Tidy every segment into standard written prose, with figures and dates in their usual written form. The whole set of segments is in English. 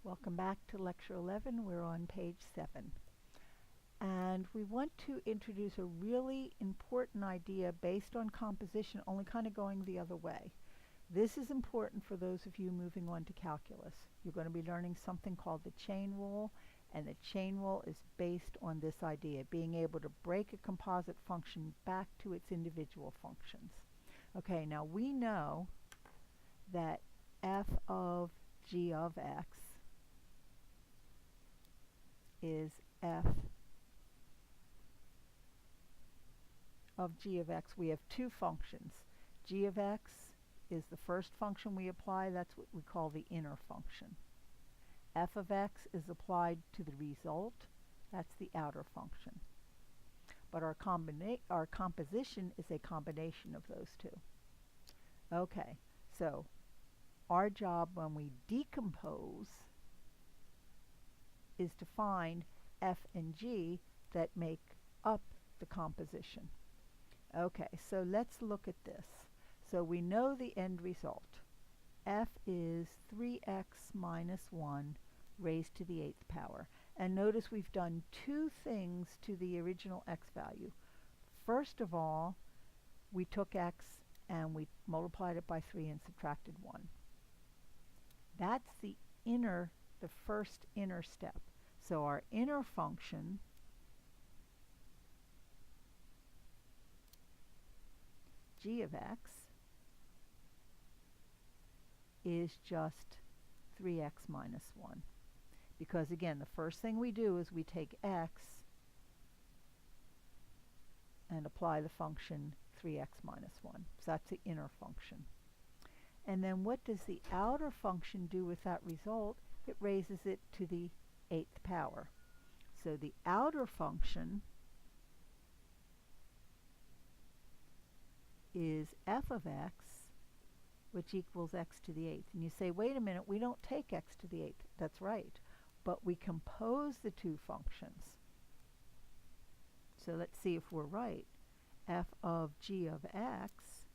Welcome back to lecture 11. We're on page 7. And we want to introduce a really important idea based on composition, only kind of going the other way. This is important for those of you moving on to calculus. You're going to be learning something called the chain rule, and the chain rule is based on this idea, being able to break a composite function back to its individual functions. Okay, now we know that f of g of x is f of g of x. We have two functions. G of x is the first function we apply. That's what we call the inner function. F of x is applied to the result. That's the outer function. But our composition is a combination of those two. Okay, so our job when we decompose is to find f and g that make up the composition. Okay, so let's look at this. So we know the end result. F is 3x minus 1 raised to the 8th power. And notice we've done two things to the original x value. First of all, we took x and we multiplied it by 3 and subtracted 1. That's the first inner step. So our inner function g of x is just 3x minus 1. Because again, the first thing we do is we take x and apply the function 3x minus 1. So that's the inner function. And then what does the outer function do with that result? It raises it to the 8th power. So the outer function is f of x, which equals x to the 8th. And you say, wait a minute, we don't take x to the 8th. That's right. But we compose the two functions. So let's see if we're right. F of g of x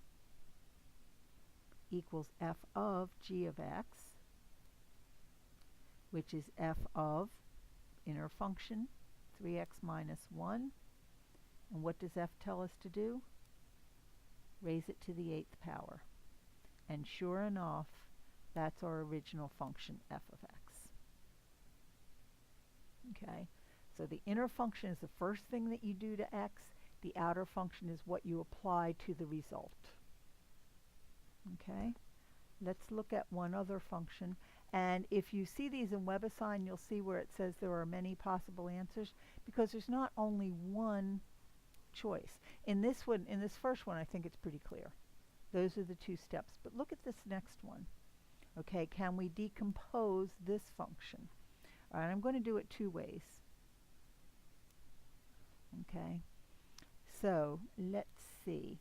equals f of g of x, which is f of inner function 3x minus 1. And what does f tell us to do? Raise it to the 8th power. And sure enough, that's our original function f of x. Okay, so the inner function is the first thing that you do to x. The outer function is what you apply to the result. Okay, let's look at one other function. And if you see these in WebAssign, you'll see where it says there are many possible answers, because there's not only one choice. In this first one, I think it's pretty clear. Those are the two steps. But look at this next one. Okay, can we decompose this function? All right, I'm going to do it two ways. Okay, so let's see.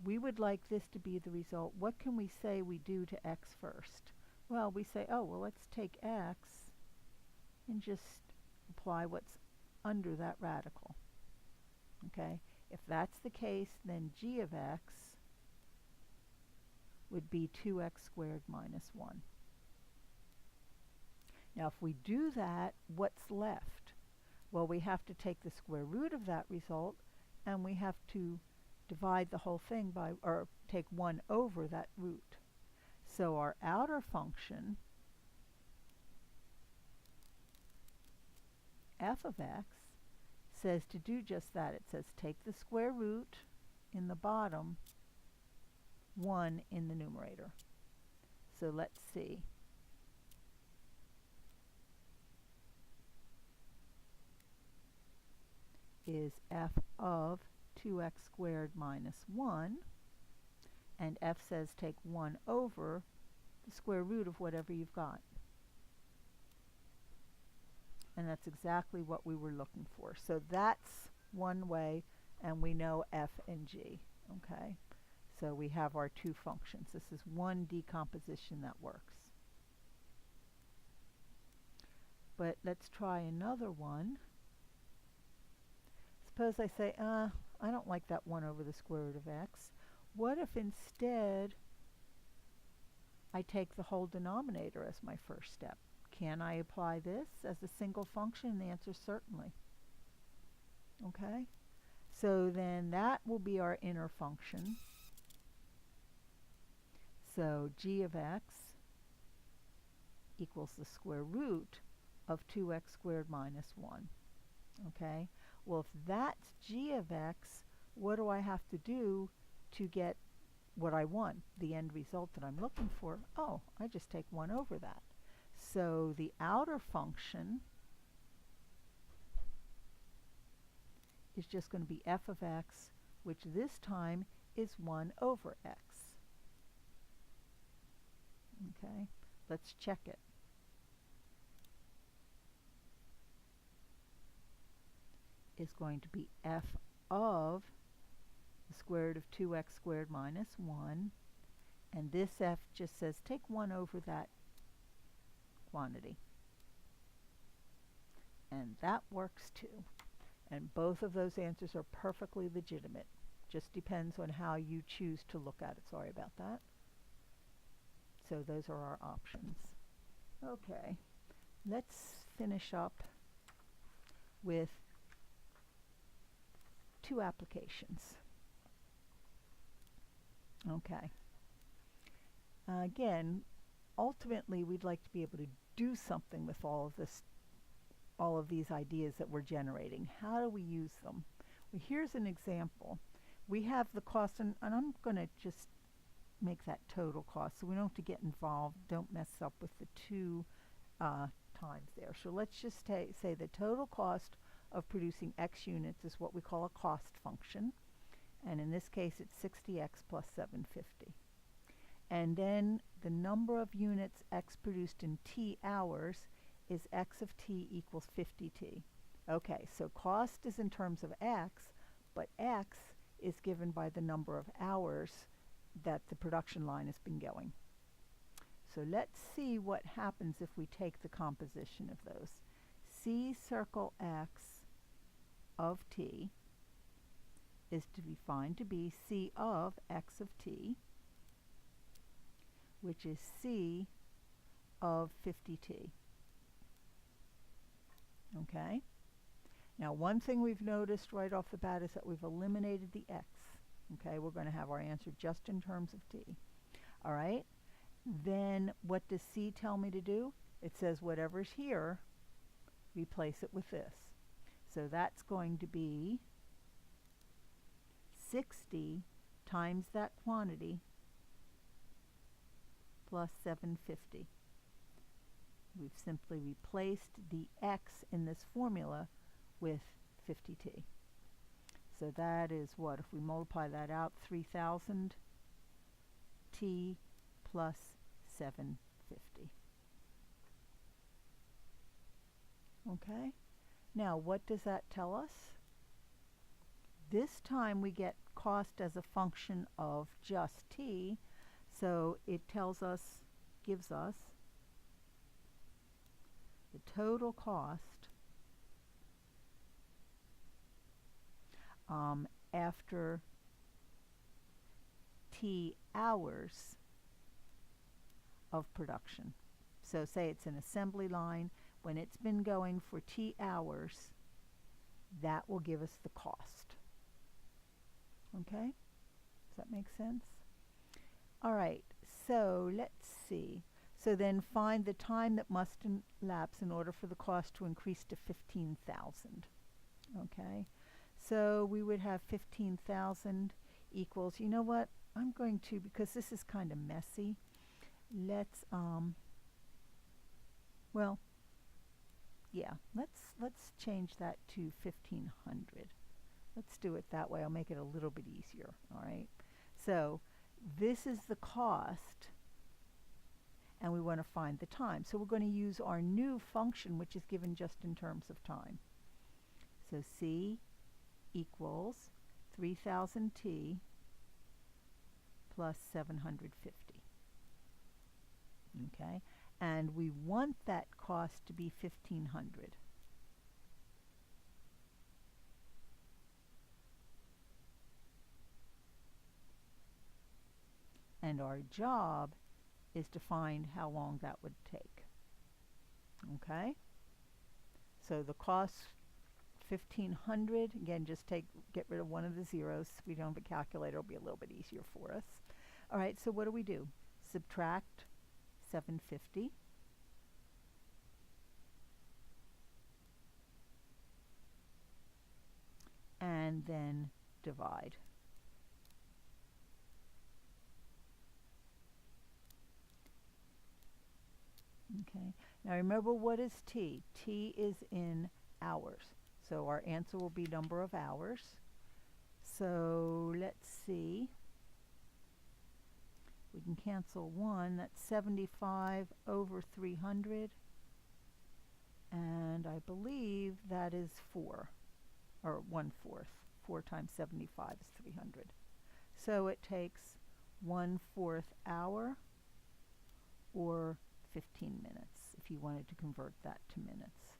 We would like this to be the result. What can we say we do to x first? Well, we say, oh, well, let's take x and just apply what's under that radical. Okay, if that's the case, then g of x would be 2x squared minus 1. Now, if we do that, what's left? Well, we have to take the square root of that result, and we have to divide the whole thing by, or take 1 over that root. So our outer function, f of x, says to do just that. It says take the square root in the bottom, 1 in the numerator. So let's see. Is f of 2x squared minus 1, and f says take 1 over the square root of whatever you've got. And that's exactly what we were looking for. So that's one way, and we know f and g. Okay, so we have our two functions. This is one decomposition that works. But let's try another one. Suppose I say, I don't like that 1 over the square root of x. What if instead I take the whole denominator as my first step? can I apply this as a single function? The answer is certainly. Okay, so then that will be our inner function. So g of x equals the square root of 2x squared minus 1. Okay, well, if that's g of x, what do I have to do to get what I want, the end result that I'm looking for? Oh, I just take 1 over that. So the outer function is just going to be f of x, which this time is 1 over x. Okay, let's check it. Is going to be f of the square root of 2x squared minus 1, and this f just says take 1 over that quantity. And that works too. And both of those answers are perfectly legitimate. Just depends on how you choose to look at it. Sorry about that. So those are our options. Okay, let's finish up with 2 applications. Okay. Again, ultimately we'd like to be able to do something with all of these ideas that we're generating. How do we use them? Well, here's an example. We have the cost, and I'm going to just make that total cost so we don't have to get involved. Don't mess up with the 2 times there. So let's just say the total cost of producing x units is what we call a cost function, and in this case it's 60x plus 750. And then the number of units x produced in t hours is x of t equals 50t. Okay, so cost is in terms of x, but x is given by the number of hours that the production line has been going. So let's see what happens if we take the composition of those. C circle x of t is to be defined to be C of x of t, which is C of 50t. Okay? Now, one thing we've noticed right off the bat is that we've eliminated the x. Okay, we're going to have our answer just in terms of t. All right? Then what does C tell me to do? It says whatever's here, replace it with this. So that's going to be 60 times that quantity plus 750. We've simply replaced the x in this formula with 50t. So that is what, if we multiply that out, 3,000 t plus 750. Okay? Now, what does that tell us? This time we get cost as a function of just t, so it tells us, gives us the total cost after t hours of production. So say it's an assembly line. When it's been going for t hours, that will give us the cost. Okay? Does that make sense? All right, so let's see. So then find the time that must elapse in order for the cost to increase to 15,000. Okay? So we would have 15,000 equals, you know what? I'm going to, because this is kind of messy, let's well, yeah, let's change that to 1,500. Let's do it that way. I'll make it a little bit easier, all right? So this is the cost, and we want to find the time. So we're going to use our new function, which is given just in terms of time. So C equals 3,000t plus 750. Okay? And we want that cost to be 1,500. And our job is to find how long that would take. Okay? So the cost 1,500. Again, just get rid of one of the zeros. If we don't have a calculator, it'll be a little bit easier for us. All right, so what do? Subtract 750. And then divide. Okay, now remember, what is t? T is in hours. So our answer will be number of hours. So let's see. We can cancel 1. That's 75 over 300. And I believe that is 4, or 1/4. 4 times 75 is 300. So it takes 1/4 hour, or 15 minutes, if you wanted to convert that to minutes.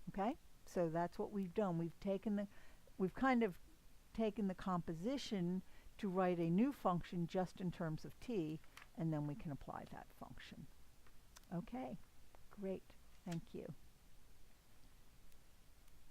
Okay, so that's what we've done. We've kind of taken the composition to write a new function just in terms of t, and then we can apply that function. Okay, great. Thank you.